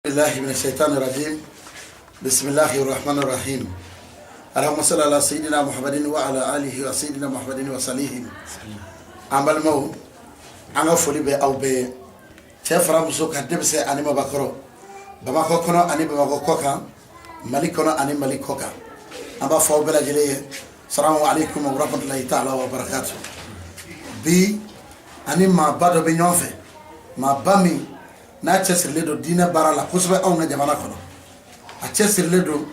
الله من الشيطان الرجيم. بسم الله الرحمن الرحيم. اللهم صل على سيدنا محمد وعلى آله وسيدنا محمد وصليهم. عمل مو أنا فولي أو شاف رامسو كدبسة أنا ما بكرو بما كوكنا أنا بما كوكا ملكنا أنا ملك كوكا أبا فوق بلا جليه. السلام عليكم ورحمة الله تعالى وبركاته. بي أنا ما بدو بنيوفه ما بامي na chesirledo dina barala kusbe au na jamana kono a chesirledo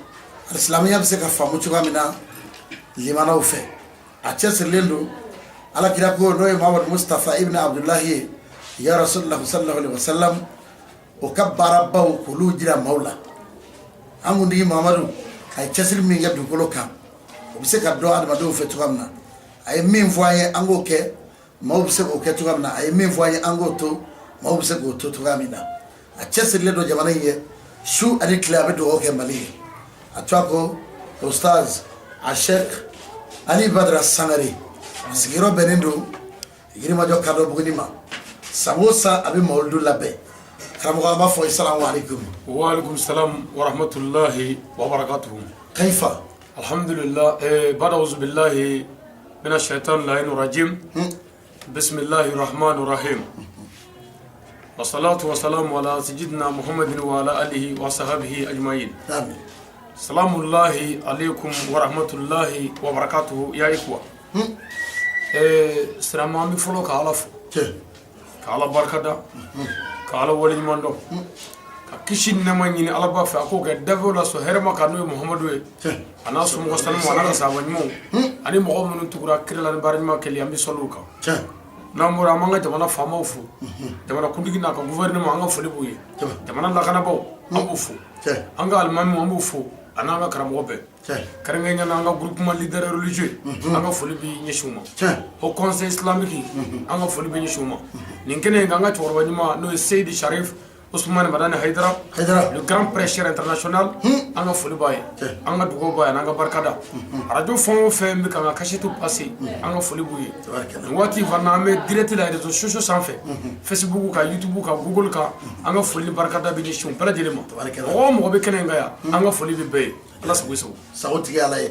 alislamiya bise ka famu chuga mina limana ufe a chesirledo ala kira ko noy Muhammad Mustafa ibn Abdullah ya Rasulullah sallallahu alaihi wasallam o kabbara baw kulu jira maula amundi Muhammadu ay chesir mi yabdu koloka o bise ka do adama do fe chugamna ay min voye ango ke mo bise o ke chugamna ay min voye ango to ما هو بسقو توتوغامينا أتشسر لدو جمانية شو أديك لابدو أوكي مالي أتواكو أستاذ الشيخ علي بدر السنري سيرو بنندو يجري ما جو كادو بغنيما سموسا أبي مولدو لبي كرامو غاما فو السلام عليكم. وعليكم السلام ورحمة الله وبركاته. كيف؟ الحمد لله. بعد أعوذ بالله من الشيطان اللعين الرجيم. بسم الله الرحمن الرحيم. والصلاة والسلام على سيدنا محمد وعلى آله وصحبه أجمعين. آمين. سلام الله عليكم ورحمة الله وبركاته يا إخوة. سلام عليكم فلو كالف. كالا بركة كالا ولي مندو. كيشين نمانين على بافع أكو كدفولا سهرما كانوا محمد وي. أنا سمو سلام وأنا سامعينه. أنا محمد تقول كريلا نبارين كلي أمي سلوكا. Namura manga jamana fama fu jamana kundigi na ka gouvernement anga fole boye jamana la kana baw ambu fu anga almami ambu fu ananga karamo be karenga nyana anga groupement leader religieux anga fole bi nyeshuma au conseil islamique anga fole bi nyeshuma ninkene nganga chorwa nyima no Seydi Sharif Ousmane Madani Haidara le grand prêcheur international anga foli baye anga dugo baye anga barkada radio fond fait mi kanga kachetu passé anga foli buye wati vanna me direct la réseaux sociaux sans fait Facebook ka YouTube ka Google ka anga foli barkada bi nishum pala jelema o mo be kenenga ya anga foli bi be Allah sabuso sauti ya lay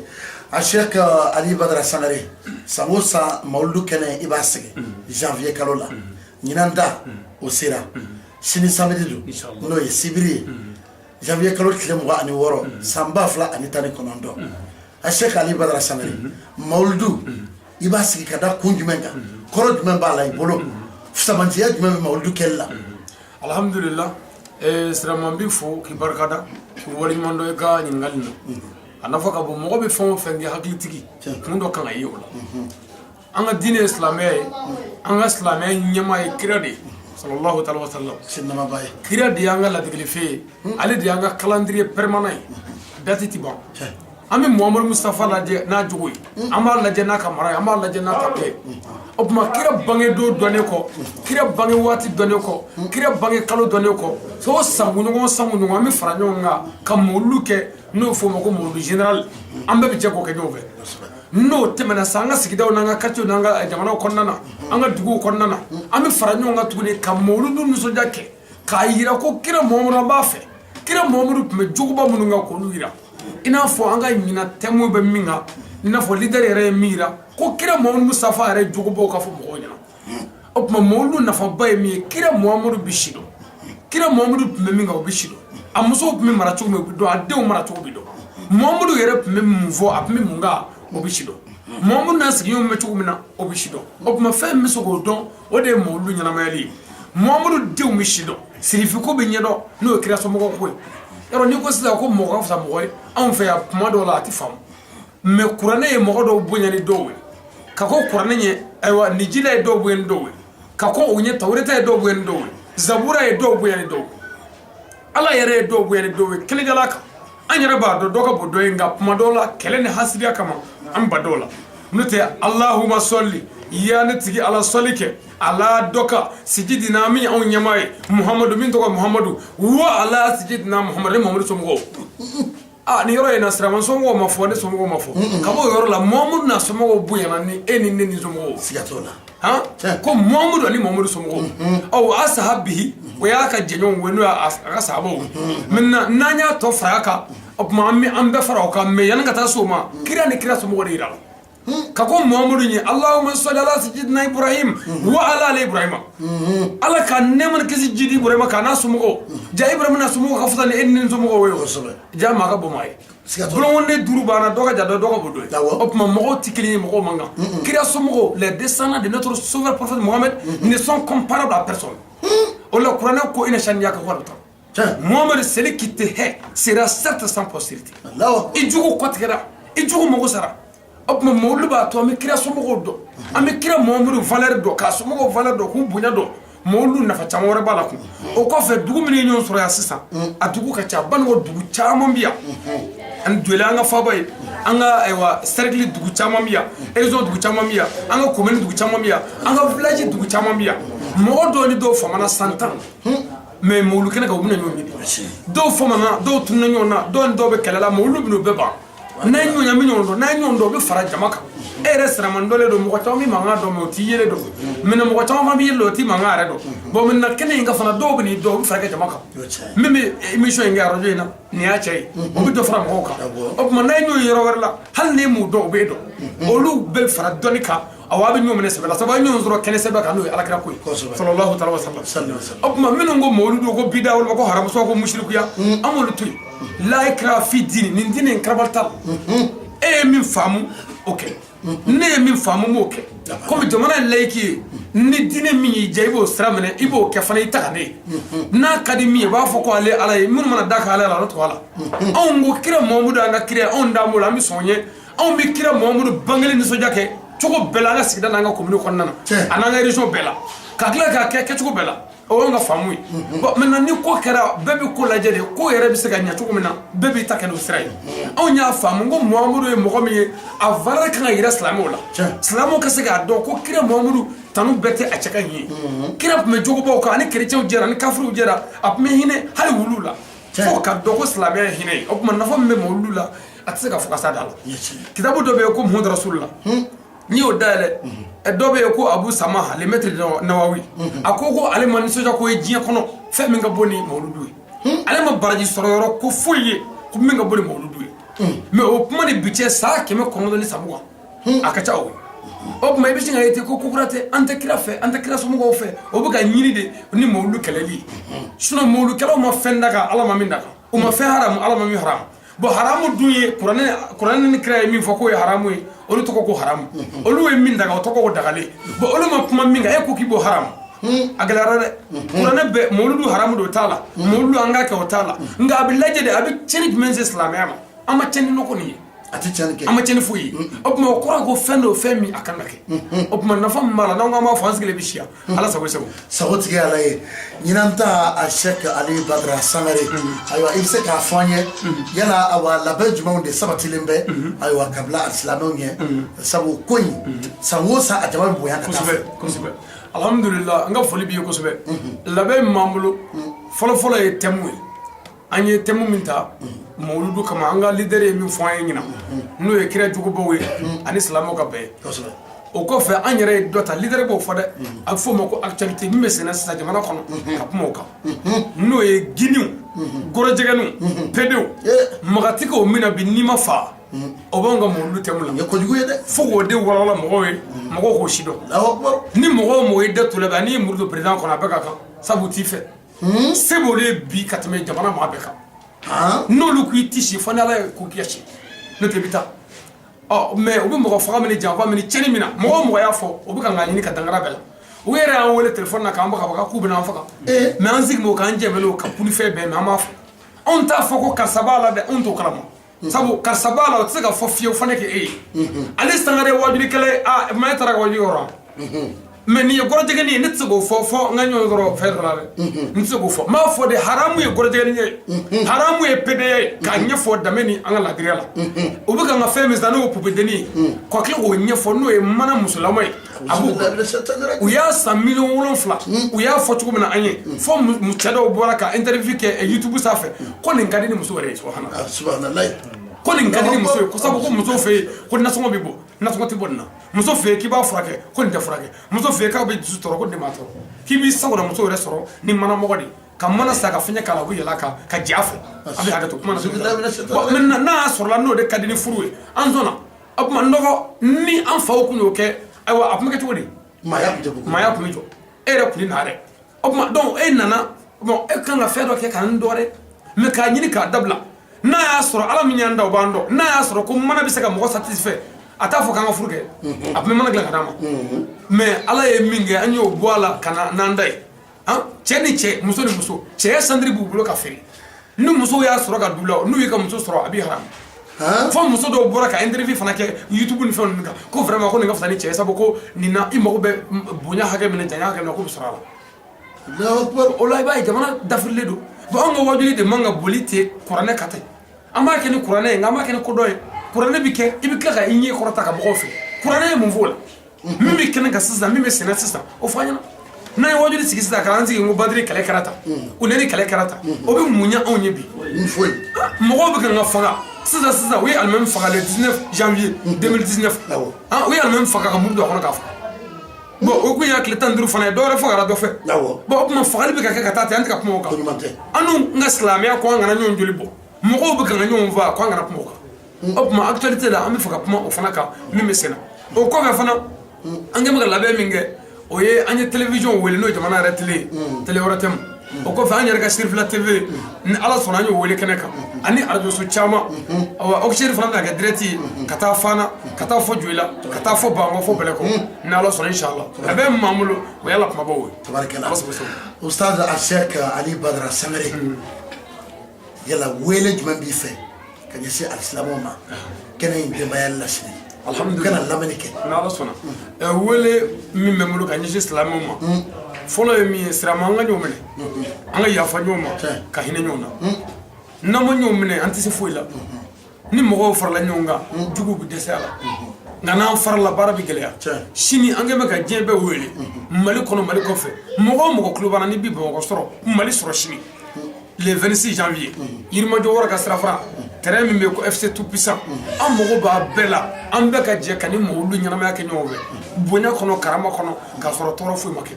a Sheikh Ali Badra Sanare samusa mauldu kene ibasige janvier kalola nyinanda osira sini samedi no ye sibiri janvier kalo kilem wa ani woro samba fla ani tani konondo a Sheikh Ali Badra Sanare mauldu ibasigi kada kunjumenga koro jumemba la ibolo fsamantiya jumemba mauldu kella alhamdulillah sramambi fo ki barkada ki wali mando e ga ni ngalno anafa ka bo mo be fon fengi haklitigi mundo kan ayi wala anga dine islamé anga islamé nyama e kredi sallallahu ta'ala wa sallam sinama baye kredi anga la diglefe ali di anga calendrier permanent date tiba ami Muhammad Mustafa la je na jogoy ama la je na kamara ama la je na tapé obma kira bange do donné ko kira bange wati donné ko kira bange kalo donné ko so sangunyo ami faranyo nga kamuluke no fo mako mulu general ambe bi je ko ke nyove no temena sanga sigidaw nanga katio nanga jamana konnana anga dugu konnana ami faranyo nga tugune kamulu du nuso jake kayira ko kira Muhammad bafe kira Muhammad me joguba mununga ko luyira ina fo anga nyina temu be minga ina fo leader yere mira ko kira Muhammad Mustafa yere jogubo ka fo mo nyana opma molu na fa bay mi kira Muhammad bishido kira Muhammad me minga bishido amuso me maracho me do ade o maracho bido Muhammad yere me mvo apme munga obishido Muhammad nasigi yo me chugumina obishido opma fe me so go don o de molu nyana mayali Muhammad de o mishido sirifiko be nyedo no kira so mo ko yaro ni ko sida ko mo ko fa mo an fe ya kuma do la ti fam me kurane e mo do bunyani dowe ka ko kurane nye aywa ni jila e do buen dowe ka ko unye tawreta e do buen dowe zabura e do bunyani dowe ala yare e do bunyani dowe kele galaka anyara ba do ka bodo nga kuma do la kele ne hasriya kama an badola nute Allahumma salli ya nitigi ala salike ala doka sijidina mi on nyamai Muhammadu min to Muhammadu wa ala sijidina Muhammadu somgo ni yoro ina sraman somgo mafo ne somgo mafo kabo yoro la Muhammadu na somgo buyana ni eni somgo sigatola ha ko muhammadu ani muhammadu somo aw ashabihi wa ya ka jenyon wenu aka sabo minna nanya to fraka opma ammi ambe faraka me yan ka ta soma kira ni kira somo wori dal ka ko muhammadu ni allahumma salli ala sayyidina ibrahim wa ala ali ibrahim ala ka neman kisi jidi ibrahim ka na somo ja ibrahim na somo ka futa ni ennin somo wo ja ma ka bo mai bulon wonde duru bana doga jado doga bodo opma mogo tikili mogo manga kira somo les descendants de notre sauveur prophète Mohammed ne sont comparables à personne on le Coran ko ina shania ka warta Mohammed celui qui te hait sera certes sans postérité et jugo kotkera et jugo mogo sara opma moluba to mi kira somo do ami kira Mohammed valeur do ka somo valeur do ku bunya do molu nafa chamore bala ko o ko fe dugu mini nyon soro ya sisa a dugu ka cha ban wo dugu chamam biya an duele anga fabay anga aywa cercle dugu chamam biya région dugu chamam biya anga commune dugu chamam biya anga village dugu chamam biya mo do ni do famana santan mais molu kena ka wumna nyon do famana do tunna nyona do be kelala molu bino beba na nyonya mi nyondo na nyondo be fara jamaka restra mandole do mo ko mi manga do mo ti yele do min mo ko ma bi yelo ti manga re do bo min na kene nga fana do bini do fara ka jamaka mimi émission nga radio ina ni a chay o bi do fara mo ka o ma na nyoy yoro warla hal ne mu do be do o lu be fara donika awabi nyoom ne sebela saba nyoom zoro kene seba ka no alakira ko sallallahu ta'ala wa sallam o ma min ngo mawludu ko bida wal ko haram so ko mushriku ya amul tuy la ikra fi din nin dinin krabaltal min famu okay ne min famu moke comme jamana laiki ni dine mi jaibo stramene ibo ke fana itane na kadimi ba fo ko ale ala mun mana daka ala to ala on go kira mamudu anga kira on da mo la mi sonye on mi kira mamudu bangale ni soja ke choko bela nga sigida nga commune ko nana ananga région bela ka kila ka ke choko bela o nga famu bo maintenant ni ko kera bebe ko la jede ko yere bi se ga nya choko mina bebe ta kenu sray on nya famu ngo mamudu e mo ko mi a valeur kan yira islamo la islamo ka se ga do ko kira mamudu tanu bete a chaka yi kira me jogo bo ko ani chrétien jera ni kafiru jera ap me hine hali wulula fo ka do ko islamé hine o man nafa me mo wulula atse ka fo ka sadala kitabu do be ko muhammad rasulullah ni o dale e do be ko abu samaha le maître nawawi akoko ale man soja ko e jiya kono fe mi nga boni mawludu ale ma baraji sororo ko foye ko mi nga boni mawludu mais o kuma ni biche sa ke me kono ni sabuwa akacha o o kuma ibi singa yete ko kukurate ante kira so mo fe o buga nyini de ni mawludu keleli suno mawludu kelo ma fenda ka ala ma minda o ma fe haram ala ma mi haram bo haramu duye Qur'an ni kira mi foko ya haramu olu to ko haram olu e min daga to ko dagale bo olu ma kuma min ga e ko ki bo haram agalara Qur'an be mawludu haramu do tala mawludu anga ka tala nga abillaje de abi chenik mense islamiyama ama cheni no ko ni ati chanike ama cheni fuyi opma ko ko fendo femi akanake opma nafa mala na ngama France gele bishia ala sago tige ala ye nyinanta a Sheikh Ali Badra Sangare aywa ibse ka fanye yana awa label juma de sabatilimbe aywa kabla islamonye sabu koyi sawo sa ajaba boya ka kosbe alhamdulillah nga foli biyo kosbe label mamulu folo e temu anye temu minta mawludu kama anga leader e mi foye ngina no e kira jugo bowe ani islamo ka be o ko fe anyere dota leader bo fode ak fo mako actualité mi mesena sa jamana kono kap moka no e giniu goro jeganu pedo magati ko mina bi nima fa o bonga mawludu temula ya ko jugo yede fo go de wala mako ko shido ni mo e de to le ba ni murdo président kono abeka ka sabuti fe sebo le bi katme jamana ma abeka no lu ku tishi fana la ku kiyashi no tebita mais obi mo fa mini jamba mini cheni mina mo ya fo obi kan ngani ka dangara bela o yere an wole telephone na ka mba ka ku bina faka mais an zig mo kan jemelo ka puni fe be ma fa on ta fo ko kasabala de on to kalama sabu kasabala o tsega fo fiyo fane ke ale sangare wajuri kale ma tara wajuri ora mais ni goro jegani ni tsugo fo nganyo goro federal ni tsugo fo ma fo de haramu ye goro jegani haramu ye pede ka nya fo dameni anga la direla o buga nga femis dano po pedeni ko kle o nya fo no e mana musulmai abu o ya sa million wolon fla o ya fo tugo na anye fo mu chado bora ka interview ke YouTube safe ko ni ngadi ni musu wore subhanallah ko ni ngadi ni musu ko sabu ko musu fe ko na so mo bibo nasɔngɔ tɛ bɔ nin na muso fɛ yen k'i b'a furakɛ ko nin tɛ furakɛ muso fɛ yen k'a bɛ dusu tɔɔrɔ ko nin m'a tɔɔrɔ k'i b'i sagola muso yɛrɛ sɔrɔ ni manamɔgɔ de ka mana sa ka fiɲɛ k'a la u bɛ yɛlɛ a kan ka ja fɛ a bɛ hakɛ to kuma na maintenant n'a y'a sɔrɔla n'o de ka di ni furu ye an sɔnna o tuma nɔgɔ ni an faw tun y'o kɛ ayiwa a tun bɛ kɛ cogo di maaya tun bɛ jɔ e yɛrɛ tun tɛ na dɛ o tuma donc e nana bon e kan ka fɛn dɔ kɛ ka n dɔ dɛ mais k'a ɲini k'a dabila n'a y'a sɔrɔ ala min y'an da o b'an dɔn n'a y'a sɔrɔ ko mana bɛ se ka mɔgɔ satisfait a t'a fɔ k'an ka furu kɛ a tun bɛ mana dilan ka d'a ma mais ala ye min kɛ an y'o bɔ a la ka na n'an da ye cɛ ni cɛ muso ni muso cɛ sandiri b'u bolo ka feere ni muso y'a sɔrɔ ka du la n'u y'i ka muso sɔrɔ a b'i haram fo muso dɔw bɔra ka interview fana kɛ YouTube ni fɛn ninnu kan ko vraiment ko nin ka fisa ni cɛ ye sabu ko nin na i mago bɛ bonya hakɛ min janya hakɛ min na k'o bɛ sɔrɔ a la o la i b'a ye jamana dafirilen don bon an ka wajuli de man ka boli ten kuranɛ ka tɛ an b'a kɛ ni kuranɛ ye nka an b'a kɛ ni ko dɔ ye kuranɛ bi kɛ i bɛ tila ka i ɲɛ kɔrɔta ka mɔgɔw fɛ kuranɛ ye mun fɔ o la min bɛ kɛnɛ kan sisan min bɛ sɛnɛ sisan o fɔ an ɲɛna n'an ye wajuli sigi sisan k'an sigi ko badiri kɛlɛ kɛra tan u ni kɛlɛ kɛra tan o bɛ mun ɲɛ anw ye bi mɔgɔw bɛ ka n ka faga sisan u ye alimami faga le 19 janvier 2019 u ye alimami faga ka muru don a kɔnɔ k'a faga bon o kun y'a tile 15 fana ye dɔwɛrɛ fagara dɔ fɛ bon o tuma fagali bɛ ka kɛ ka taa ten an tɛ ka kuma o kan an dun ka silamɛya ko an kana ɲɔgɔn joli bɔ mɔgɔw bɛ ka n ka ɲɔgɔn faa ko an kana kuma o kan o tuma actualité la an bɛ fɛ ka kuma o fana kan min bɛ senna o kɔfɛ fana an kɛn bɛ ka labɛn min kɛ o ye an ye télévision wele n'o ye jamana yɛrɛ télé télé wɛrɛ tɛ mu o kɔfɛ an yɛrɛ ka Sirifila TV ni ala sɔnna an y'o wele kɛnɛ kan ani radio so caman awa Auxerre fana bɛna kɛ direct ye ka taa Fana ka taa fɔ Joyila ka taa fɔ Bango fɔ Bɛlɛkɔ ni ala sɔnna inchallah a bɛ min b'an bolo o y'ala kumabaw ye tabarikala Ustaz Al-Sheikh Ali Badara Sangare yala wele jumɛn b'i fɛ ka ɲɛsin alisilamɛw ma kɛnɛ in denbaya lasini alhamdulillah kana lamɛnni kɛ ni ala sɔnna wele min bɛ n bolo ka ɲɛsin silamɛw ma fɔlɔ ye min ye sirama an ka ɲɔgɔn minɛ an ka yafa ɲɔgɔn ma ka hinɛ ɲɔgɔn na n'an ma ɲɔgɔn minɛ an tɛ se foyi la ni mɔgɔw farala ɲɔgɔn kan juguw bɛ dɛsɛ a la nka n'an farala baara bɛ gɛlɛya sini an kɛn bɛ ka diɲɛ bɛɛ wele mali kɔnɔ mali kɔfɛ mɔgɔ o mɔgɔ tulo b'an na ni bi bamakɔ sɔrɔ mali sɔrɔ sini le 26 janvier yirimajɔ wɔɔrɔ ka sirafara terrain min bɛ yen ko FC tout puissant an mago b'a bɛɛ la an bɛɛ ka jɛ ka ni mɔgɔw ɲɛnamaya kɛ ɲɔgɔn fɛ bonya kɔnɔ karama kɔnɔ k'a sɔrɔ tɔɔrɔ foyi ma kɛ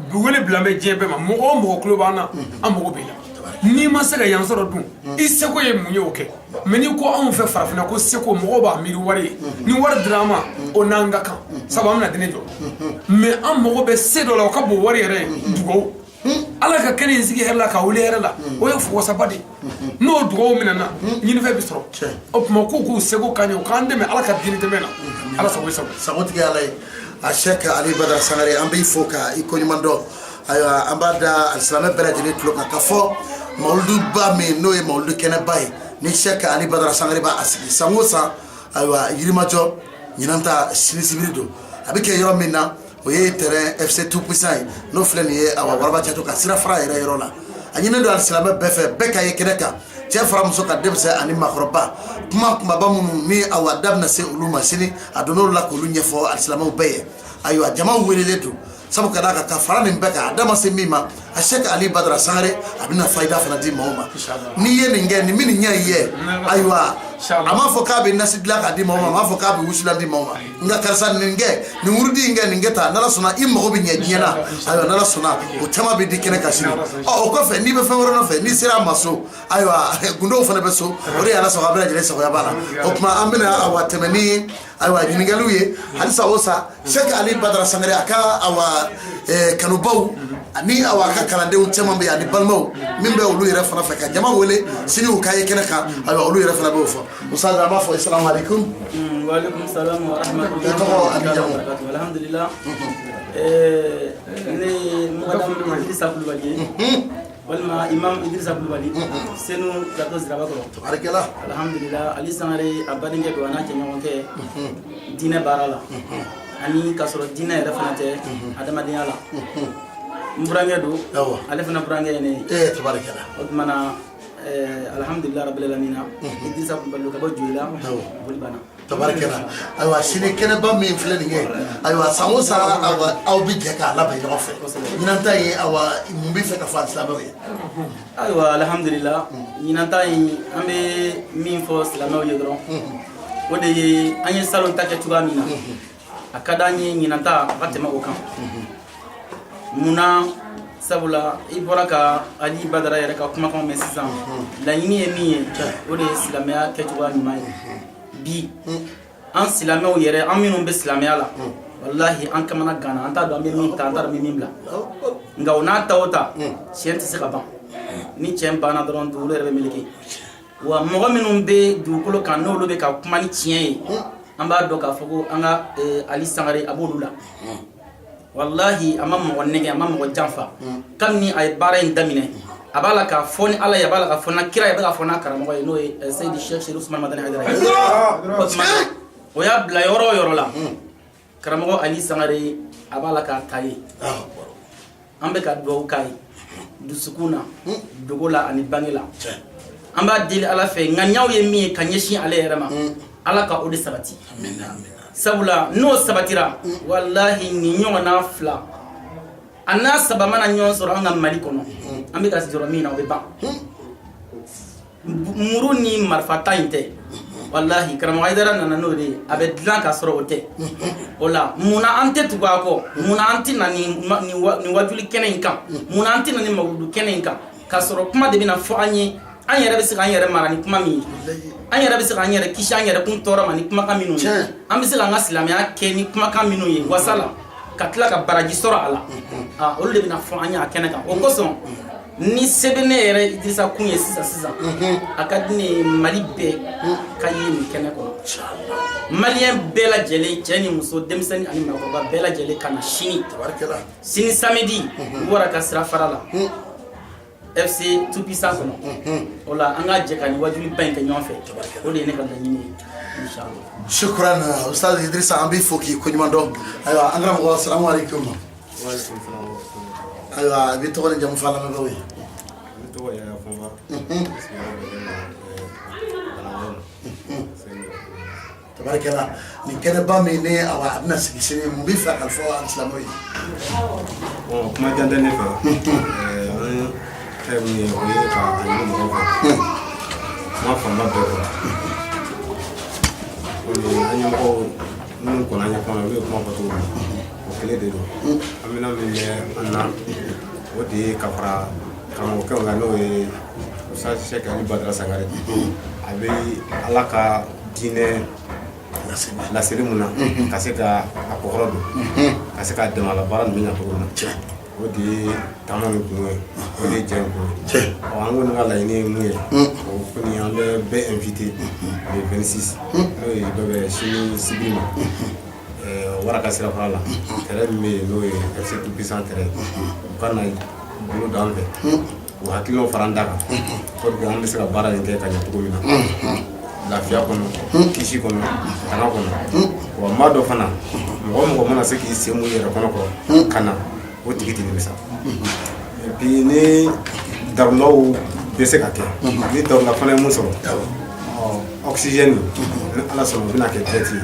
bi wele bila bɛ diɲɛ bɛɛ ma mɔgɔ o mɔgɔ tulo b'an na an mago b'i la n'i ma se ka yan sɔrɔ dun i seko ye mun ye o kɛ mais n'i ko anw fɛ farafinna ko seko mɔgɔw b'a miiri wari ye ni wari dira an ma o n'an ka kan sabu an bɛna diinɛ jɔ mais an mago bɛ se dɔ la o ka bon wari yɛrɛ ye dugawu ala ka kɛnɛ in sigi hɛrɛ la ka wuli hɛrɛ la o ye wasaba de n'o dugawu minɛna ɲinifɛn bɛ sɔrɔ o tuma k'u seko ka ɲɛ u k'an dɛmɛ ala ka diinɛ dɛmɛ na ala sago i sago sago tigɛ ala ye Al-Sheikh Ali Badara Sangare an b'i fo ka i koɲuman dɔn ayiwa an b'a da alisilamɛ bɛɛ lajɛlen tulo kan ka fɔ mawuluduba min n'o ye mawuludu kɛnɛba ye ni Sheikh Ali Badara Sangare b'a sigi san o san ayiwa yirimajɔ ɲinan ta sini sibiri don a bɛ kɛ yɔrɔ min na o ye terrain FC tout puissant ye n'o filɛ nin ye awa waraba cɛto ka sira fara yɛrɛ yɔrɔ la a ɲininen don alisilamɛ bɛɛ fɛ bɛɛ ka ye kɛnɛ kan cɛ fara muso ka denmisɛn ani maakɔrɔba kuma kumaba minnu ni awa da bɛna se olu ma sini a donn'olu la k'olu ɲɛfɔ alisilamɛw bɛɛ ye ayiwa jama welelen don sabu ka d'a kan ka fara nin bɛɛ kan a da ma se min ma a Sheikh Ali Badara Sangare a bɛna fayida fana di maaw ma n'i ye nin kɛ nin min nin ɲɛ i ye ayiwa a m'a fɔ k'a bɛ nasi dilan k'a di maaw ma a m'a fɔ k'a bɛ wusulan di maaw ma nka karisa nin kɛ nin wurudi in kɛ nin kɛ tan n'ala sɔnna i mago bɛ ɲɛ diɲɛ na ayiwa n'ala sɔnna o caman bɛ di kɛnɛ kan sini o kɔfɛ n'i bɛ fɛn wɛrɛ nɔfɛ n'i sera a ma so ayiwa gundow fana bɛ so o de ye ala sɔrɔ a bɛɛ lajɛlen sagoya b'a la o tuma an bɛna awa tɛmɛ ni ayiwa ɲininkaliw ye halisa o sa Sheikh Ali Badara Sangare a ka awa kanubaw ani awa ka kalandenw caman bɛ yen ani balimaw min bɛ olu yɛrɛ fana fɛ ka jama wele sini u ka ye kɛnɛ kan ayiwa olu yɛrɛ fana b'o fɔ Ustaz an b'a fɔ assalamu alaikum wa alaikum salam wa rahmatullahi wa barakatuh alhamdulillah ne mɔgɔdam Idrissa Kulubali walima imam Idrissa Kulubali senu gato Sirabakɔrɔ tabarikala alhamdulillah Ali Sangare a badenkɛ don a n'a cɛɲɔgɔn kɛ diinɛ baara la ani ka sɔrɔ diinɛ yɛrɛ fana tɛ adamadenya la n burankɛ don ale fana burankɛ ye ne ye tabarikala o tuma na alhamdulillah rabbil alamin Idrissa Kulubali ka bɔ Joyila boli banna tabarikala ayiwa sini kɛnɛba min filɛ nin kɛ ayiwa san o san aw bɛ jɛ k'a labɛn ɲɔgɔn fɛ ɲinan ta ye awa mun bɛ fɛ ka fɔ alisilamɛw ye ayiwa alhamdulillah ɲinan ta in an bɛ min fɔ silamɛw ye dɔrɔn o de ye an ye salon ta kɛ cogoya min na a ka d'an ye ɲinanta a ka tɛmɛ o kan munna sabula i bɔra ka Ali Badara yɛrɛ ka kumakan mɛn sisan laɲini ye min ye o de ye silamɛya kɛcogoya ɲuman ye bi an silamɛw yɛrɛ an minnu bɛ silamɛya la wallahi an kamana gana an t'a dɔn an bɛ min ta an t'a dɔn an bɛ min bila nka o n'a ta o ta tiɲɛ tɛ se ka ban ni tiɲɛ banna dɔrɔn dugukolo yɛrɛ bɛ meleke wa mɔgɔ minnu bɛ dugukolo kan n'olu bɛ ka kuma ni tiɲɛ ye an b'a dɔn k'a fɔ ko an ka Ali Sangare a b'olu la wallahi a ma mɔgɔ nɛgɛ a ma mɔgɔ janfa kabini a ye baara in daminɛ a b'a la ka fɔ ni Ala ye a b'a la ka fɔ na kira ye a bɛ ka fɔ na karamɔgɔ ye n'o ye Seydi Cheikh Sherif Usmane Madani Haidara ye o y'a bila yɔrɔ o yɔrɔ la karamɔgɔ Ali Sangare a b'a la k'a ta ye an bɛ ka dugawu k'a ye dusukun na dogo la ani bange la an b'a deli Ala fɛ ŋaniyaw ye min ye ka ɲɛsin ale yɛrɛ ma Ala ka o de sabati sabula n'o sabatira wallahi ni ɲɔgɔn na fila a n'a saba mana ɲɔgɔn sɔrɔ an ka Mali kɔnɔ an bɛ ka jɔrɔ min na o bɛ ban muru ni marifa ta in tɛ wallahi karamɔgɔ Haidara nana n'o de ye a bɛ dilan ka sɔrɔ o tɛ o la munna an tɛ tugu a kɔ munna an tɛ na nin wajuli kɛnɛ in kan munna an tɛ na nin mawudu kɛnɛ in kan k'a sɔrɔ kuma de bɛna fɔ an ye an yɛrɛ bɛ se k'an yɛrɛ mara ni kuma min ye an yɛrɛ bɛ se k'an yɛrɛ kisi an yɛrɛ kun tɔɔrɔ ma ni kumakan minnu ye an bɛ se k'an ka silamɛya kɛ ni kumakan minnu ye wasala ka tila ka baraji sɔrɔ a la olu de bɛna fɔ an ye a kɛnɛ kan o kosɔn ni se bɛ ne yɛrɛ Idrissa kun ye sisan a ka di ne ye Mali bɛɛ ka ye nin kɛnɛ kɔnɔ maliyɛn bɛɛ lajɛlen cɛ ni muso denmisɛnnin ani maakɔrɔba bɛɛ lajɛlen ka na sini samedi u bɔra ka sira fara la FC tout puissant kɔnɔ o la an ka jɛ ka nin wajuli ba in kɛ ɲɔgɔn fɛ o de ye ne ka laɲini ye inshallah. Shukran Ustaz Idrissa an b'i fo k'i koɲuman dɔn ayiwa an karamɔgɔ salamu aleykum ayiwa i bɛ tɔgɔ ni jamu fɔ an lamɛnbagaw ye. Ne tɔgɔ ye Yaya Fɔnba. Tabarikɛla nin kɛnɛba min ni a bɛna sigi sini mun b'i fɛ ka fɔ an silamɛw ye. Bon kuma jan tɛ ne fɛ an kɛ min ye o ye ka ɲini mɔgɔw fɛ kuma fanba bɛɛ kɔ o de an ɲɛmɔgɔw minnu kɔnna an ɲɛ kuma na olu ye kuma fɔ cogo min o kelen de don an bɛna min bɛ an na o de ye ka fara karamɔgɔkɛw kan n'o ye Ustaz Cheikh Ali Badara Sangare a bɛ Ala ka diinɛ laseli mun na ka se ka a kɔkɔrɔ don ka se k'a dɛmɛ a la baara ninnu ɲɛ cogo min na o de ye taama min kun ye o de ye jɛn kun ye an kɔni ka laɲini ye mun ye o kɔni an bɛ bɛɛ invité le 26 n'o ye dɔ bɛ sini sibiri ma Waraka sirafara la terrain min bɛ yen n'o ye FC tout puissant terrain u ka na bolo d'an fɛ u hakiliw fara an da kan pour que an bɛ se ka baara in kɛ ka ɲɛ cogo min na lafiya kɔnɔ kisi kɔnɔ tanga kɔnɔ wa maa dɔ fana mɔgɔ mɔgɔ mana se k'i sen mun yɛrɛ kɔnɔ kɔrɔ ka na o tigi tɛ nimisa et puis ni darulaw bɛ se ka kɛ ni darula fana ye mun sɔrɔ oxygène ni Ala sɔnna o bɛna kɛ bɛɛ ti ye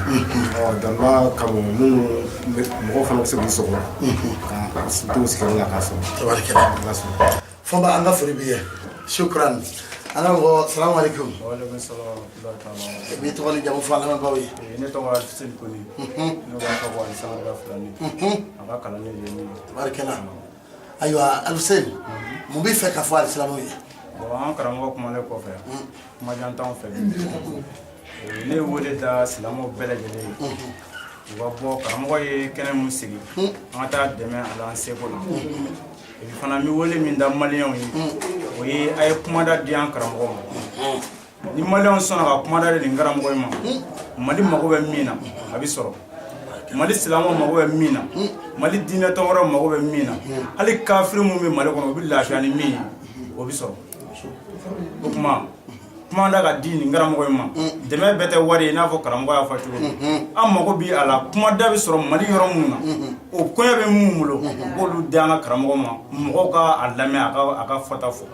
darula kama minnu mɔgɔw fana bɛ se k'u sɔgɔ ka to sigiyɔrɔ la k'a sɔrɔ Tabarikɛla Ala sɔnna. Fɔnba an ka foli b'i ye shukran an ka mɔgɔ salamu aleykum. Waaleykum salaam wa rahmatullahi. i b'i tɔgɔ ni jamu fɔ an lamɛnbagaw ye. Ne tɔgɔ ye Alfuseni Kone ne b'a fɔ ko Ali Sangare Fulani a ka kalanden de ye min ye. Tabarikɛla ayiwa Alfuseni mun b'i fɛ ka fɔ alisilamɛw ye. Bon an karamɔgɔ kumalen kɔfɛ kuma jan t'anw fɛ ne ye wele da silamɛw bɛɛ lajɛlen ye u ka bɔ karamɔgɔ ye kɛnɛ min sigi an ka taa dɛmɛ a la an seko la et puis fana n bɛ wele min da maliyɛnw ye o ye a ye kumada di an karamɔgɔ ma ni maliyɛnw sɔnna ka kumada di nin karamɔgɔ in ma Mali mago bɛ min na a bɛ sɔrɔ Mali silamɛw mago bɛ min na Mali diinɛ tɔn wɛrɛw mago bɛ min na hali kafiri mun bɛ Mali kɔnɔ u bɛ lafiya ni min ye o bɛ sɔrɔ o kuma da ka di nin karamɔgɔ in ma dɛmɛ bɛɛ tɛ wari ye n'a fɔ karamɔgɔ y'a fɔ cogo min an mago bɛ a la kuma da bɛ sɔrɔ Mali yɔrɔ minnu na o kɔɲɔ bɛ mun bolo u b'olu di an ka karamɔgɔ ma mɔgɔw ka a lamɛn a ka fɔta fɔ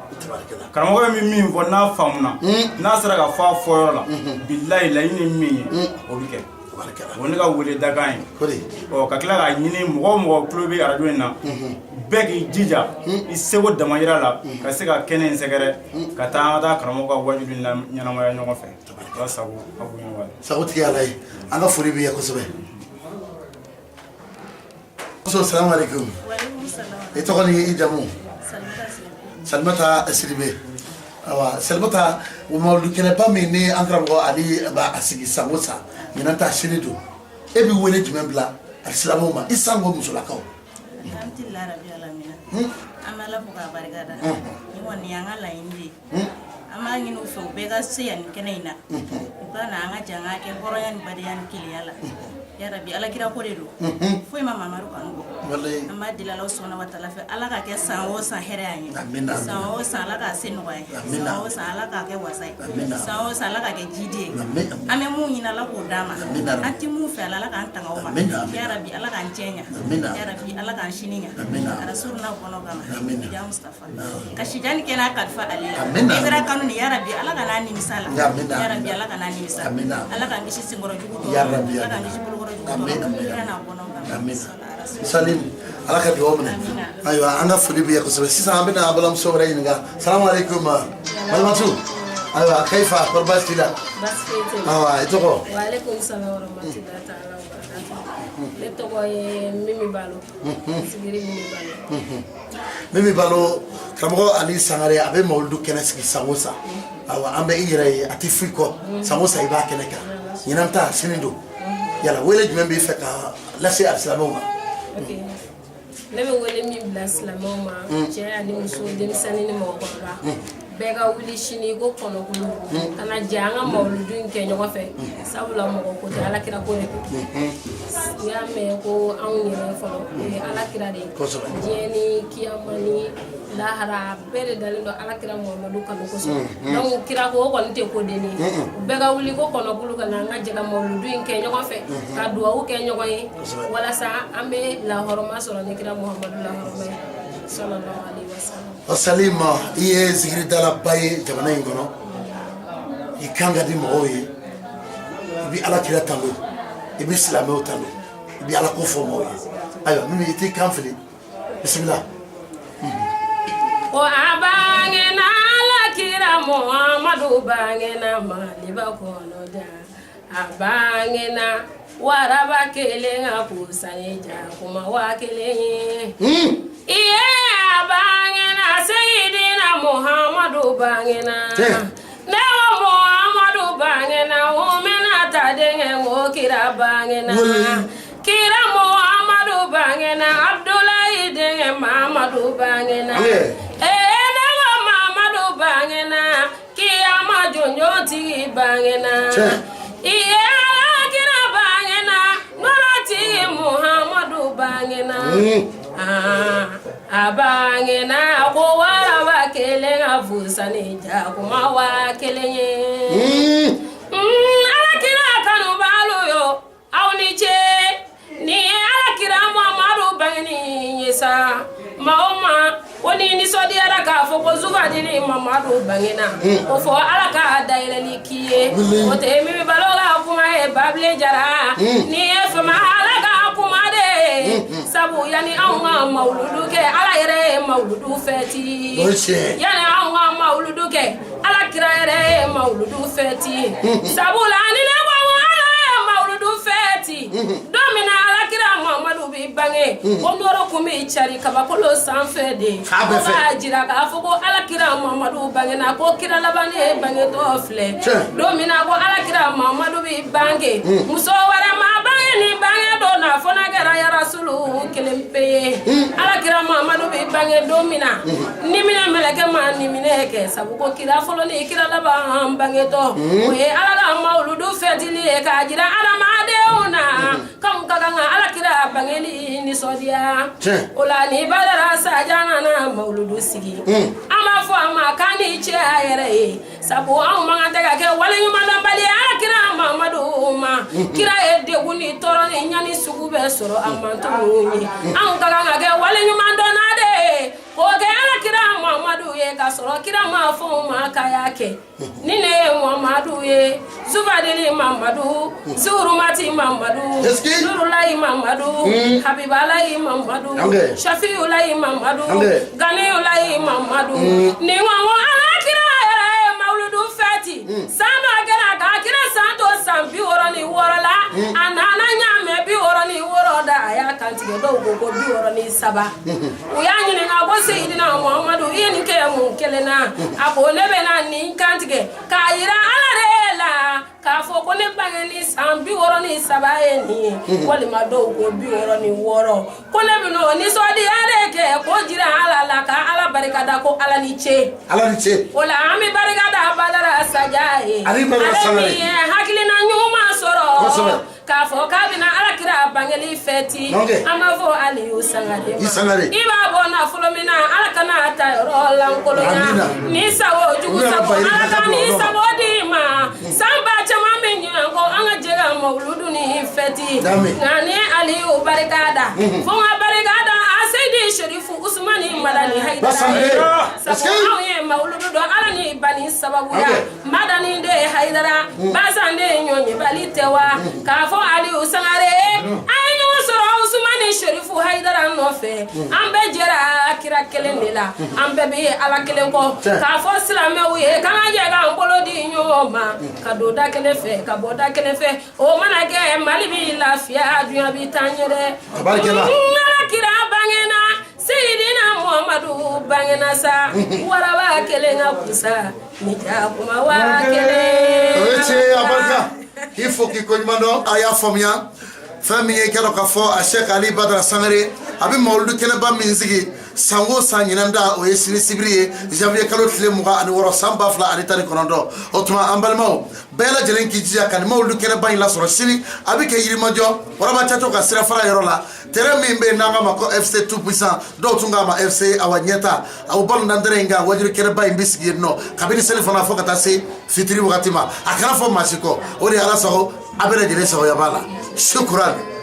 karamɔgɔ bɛ min fɔ n'a faamuna n'a sera ka fɔ a fɔyɔrɔ la bilayi laɲini ye min ye o bɛ kɛ o ne ka wele dakan ye ka tila k'a ɲini mɔgɔ mɔgɔ tulo bɛ arajo in na bɛɛ k'i jija i seko damayira la ka se ka kɛnɛ in sɛgɛrɛ ka taa an ka taa karamɔgɔ ka wajulu ɲɛnamaya ɲɔgɔn fɛ ala sago aw bonya wala sago tigi ala ye an ka foli b'i ye kosɛbɛ muso salamu alaikum i tɔgɔ ni i jamu Salimata Sidibe awa Salimata mawludu kɛnɛba min ni an karamɔgɔ ali b'a sigi san o san ɲinan ta sini don e bɛ wele jumɛn bila alisilamɛw ma i sango musolakaw alhamdulilahi rabbil alamin an bɛ ala fo k'a barikada ni kɔni y'an ka laɲini de an b'a ɲini u fɛ u bɛɛ ka se yan ni kɛnɛ in na u ka na an ka jan ka kɛ hɔrɔnya ni badenya ni kelenya la yarabi alakira ko de don foyi ma mamadu kanu bɔ an b'a deli ala sɔnna wa taala fɛ ala ka kɛ san o san hɛrɛ y'an ye san o san ala k'a se nɔgɔya ye san o san ala k'a kɛ wasa ye san o san ala k'a kɛ jidi ye an bɛ mun ɲini ala k'o d'an ma an tɛ mun fɛ ala k'an tanga o ma yarabi ala k'an cɛ ɲa yarabi ala k'an sini ɲa arasuruna kɔnɔ kama ja mustafa ka sijani kɛ n'a kalifa ale la ibra kanu ni yarabi ala ka n'a nimisa la yarabi ala ka n'a nimisa ala k'an kisi senkɔrɔ jugu dɔ ala k'an kisi bolokɔrɔ amin salim ala ka duwawu minɛ ayiwa an ka foli b'i ye kosɛbɛ sisan an bɛna balimamuso wɛrɛ ɲininka salamu alaikum balimamuso ayiwa kaifa kɔri baasi t'i la ayiwa i tɔgɔ wa alaikum salam wa rahmatullahi ta'ala wa barakatuh ne tɔgɔ ye Mimi Balo sigiri Mimi Balo Mimi Balo karamɔgɔ Ali Sangare a bɛ mawludu kɛnɛ sigi san o san ayiwa an bɛ i yɛrɛ ye a tɛ foyi kɔ san o san i b'a kɛnɛ kan ɲinan ta sini don yala wele jumɛn b'i fɛ ka lase alisilamɛw ma ne bɛ wele min bila silamɛw ma cɛ ani muso denmisɛnnin ni mɔgɔkɔrɔba bɛɛ ka wuli sini ko kɔnɔkulu ka na jɛ an ka mawludu in kɛ ɲɔgɔn fɛ sabula mɔgɔ ko tɛ alakira ko de don n'i y'a mɛn ko anw yɛrɛ fɔlɔ o ye alakira de ye diɲɛ ni kiyama ni lahara bɛɛ de dalen don alakira Muhamadu kanu kosɔn donc kira ko o kɔni tɛ ko denni ye u bɛɛ ka wuli ko kɔnɔkulu ka na an ka jɛ ka mawludu in kɛ ɲɔgɔn fɛ ka duwawu kɛ ɲɔgɔn ye walasa an bɛ lahɔrɔma sɔrɔ ni kira Muhamadu lahɔrɔma ye sallallahu alaihi wasallam Salima i ye zikiridalaba ye jamana in kɔnɔ i kan ka di mɔgɔw ye i bɛ alakira tanu i bɛ silamɛw tanu i bɛ ala ko fɔ mɔgɔw ye ayiwa Mimi i t'i kan fili bisimila o a bangena alakira Muhammadu bangena maliba kɔnɔ da a bangena waraba kelen a kusaye jakuma wa kelen iye a bangena Seydina Muhammadu bangena newa Muhammadu bangena o mena ta denge o kira bangena kira Muhammadu bangena Abdullahi denge Muhammadu bangena newa Muhammadu bangena kiyama jonjo ti bangena iye kira bangena norati Muhammadu bangena abangena ko waraba kelen afusani jakuma wa kelen ye alakira kanu balo yo awni che ni alakira Muhammadu bangeni yesa maoma woni ni sodiara ka fo ko zubadini Muhammadu bangena o fo alaka daireli kiye o te Mimi Balo ga kuma e bable jara ni e fama alaka kuma de sabu yani an ka mawludu kɛ ala yɛrɛ mawludu fɛti yani an ka mawludu kɛ ala kira yɛrɛ mawludu fɛti sabula ni ne ko ala ye mawludu fɛti don min na ala kira Muhammadu bi bange o nɔrɔ kun bi cari kabakolo sanfɛ de o b'a jira k'a fɔ ko ala kira Muhammadu bangena ko kira laban ne bangetɔ filɛ don min na ko ala kira Muhammadu bi bange muso wɛrɛ ma bange ni bange dɔ na fɔ na kɛra ya rasulu kelen pe ye ala kira Muhammadu bi bange don min na ni minɛ mɛlɛkɛ ma ni minɛ kɛ sabu ko kira fɔlɔ ni kira laban bangetɔ o ye ala ka mawludu fɛtili ye k'a jira adamadenw na kan ka kan ka ala kira bangeli nisɔndiya o la ni badara sajana na mawludu sigi an b'a fɔ a ma k'an ni cɛ a yɛrɛ ye sabu anw man kan tɛ ka kɛ waleɲumandɔnbali ye ala kira Muhammadu ma kira ye degun ni tɔɔrɔ ni ɲani sugu bɛɛ sɔrɔ a man to ninnu ye anw ka kan ka kɛ waleɲumandɔnna de k'o kɛ ala kira Muhammadu ye ka sɔrɔ kira ma fɔ o ma k'a y'a kɛ ni ne ye Muhammadu ye Zubadili Muhammadu Zurumati Muhammadu Nurulayi Muhammadu Habibalayi Muhammadu Shafiulayi Muhammadu Ganiyulayi Muhammadu ni ŋɔŋɔ ala kira yɛrɛ ye mawludu fɛti san dɔ kɛra k'a kira ko 67 u y'a ɲininka ko Seyidina Muhamadu i ye nin kɛ mun kelen na a ko ne bɛna nin kantigɛ k'a yira Ala de la k'a fɔ ko ne bangeni san 63 ye nin ye walima dɔw ko 66 ko ne bɛna o nisɔndiya de kɛ ko jira Ala la ka Ala barikada ko Ala ni ce o la an bɛ barikada Badara Saja ye ale min ye hakilina ɲuman sɔrɔ k'a fɔ k'a bɛna Alakira bangeli fɛti an b'a fɔ Aliyu Sangare i b'a bɔ nafolo min na Ala kana ta yɔrɔ lankolonya ni sago jugu sago Ala ka ni sago di ma san ba caman bɛ ɲinɛ ko an ka jɛ ka mawuludu ni fɛti nka ni Aliyu barikada fo n ka barikada a Seydi Sherifu Usmani Madani Haidara sabu anw ye mawuludu dɔn Ala ni bani sababuya Madani de Haidara Basan de ɲɔɲɛbali tɛ wa k'a fɔ Aliyu Sangare an ye ɲɔgɔn sɔrɔ Usmani Sherifu Haidara nɔfɛ an bɛɛ jɛra kira kelen de la an bɛɛ bɛ Ala kelen kɔ k'a fɔ silamɛw ye k'an ka jɛ k'an bolo di ɲɔgɔn ma ka don da kelen fɛ ka bɔ da kelen fɛ o mana kɛ Mali bɛ lafiya duɲa bɛ taa ɲɛ dɛ Alakira bangena Seyidina Muhamadu bangena sa waraba kelen ka kusa ni jakuma wa kelen il faut qu'il commande aya famia famille kero ka fo a Sheikh Ali Badara Sangare abi mawludu keneba min sigi sango sanyinanda o yesini sibriye janvier kalo tile muga ani woro samba fla ani tani konondo otuma ambalmaw bela jelen ki jia kan mawludu keneba ila soro sini abi ke yirimajo waraba chato ka sira fara yoro la terrain min be nanga mako FC tout puissant do tunga ma FC awanyeta aw bal ndandere nga wajiri keneba imbisigi no kabini telefona fo kata se fitiri wakatima akana fo masiko ori ala saho abere jele saho yabala shukran